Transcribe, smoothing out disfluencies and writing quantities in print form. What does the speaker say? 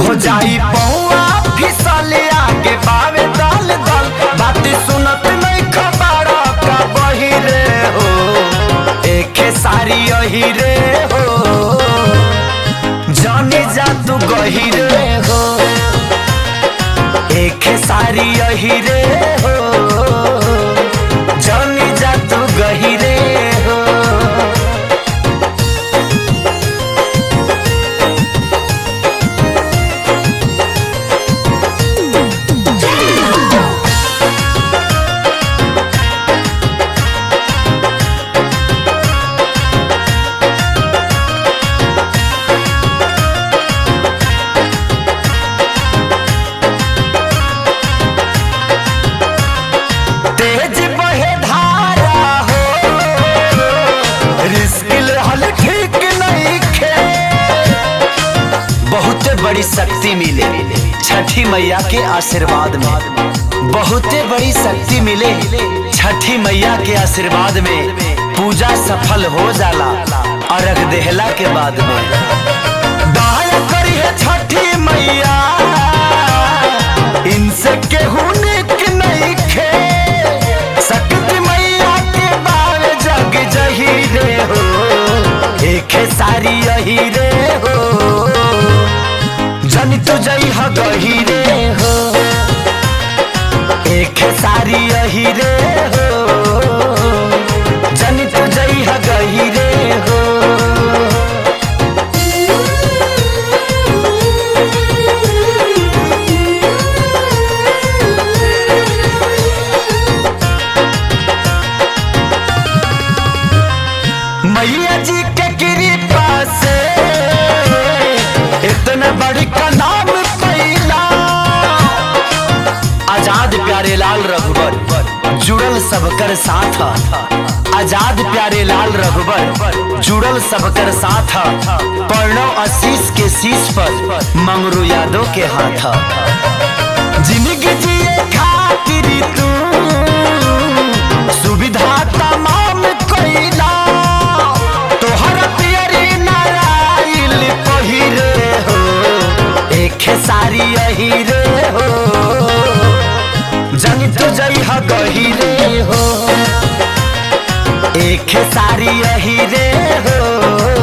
हो जाई पौआ फिसले आगे बावे दल दल बात सुनत नहीं खबर का बहिरे हो एक सारी अहिरे हो जाने जा तू गहिरे हो एक सारी अहिरे हो जाने जा तू गहिरे हो। तेज बहे धारा हो रिस्क रहल ठीक नहीं खे बहुत बड़ी शक्ति मिले छठी मैया के आशीर्वाद में बहुत बड़ी शक्ति मिले छठी मैया के आशीर्वाद में पूजा सफल हो जाला अर्घ देहला के बाद में दया करी है छठी मैया इनसे केहू निक नहीं खे शक्ति मैया के बाल जग जहीरे हो एक सारी अहिरे हो जन तू जई ह गहिरे हो एक सारी अहिरे हो जन तू जई ह गहिरे हो। मैया जी के कृपा से इतना बड़ी का नाम पैला आजाद प्यारे लाल रघुबर जुड़ल सबकर साथ आजाद प्यारे लाल रघुबर जुड़ल सबकर साथ प्रणव आशीष के शीश पर मंगरू यादव के हाथ जिंदगी जिए खातिर तू सुविधा तमाम कैला तोहरा पियरी नारायण पहिरे हो एक सारी अहिरे हो जन तू जई ह गहिरे हो एक सारी अहिरे हो।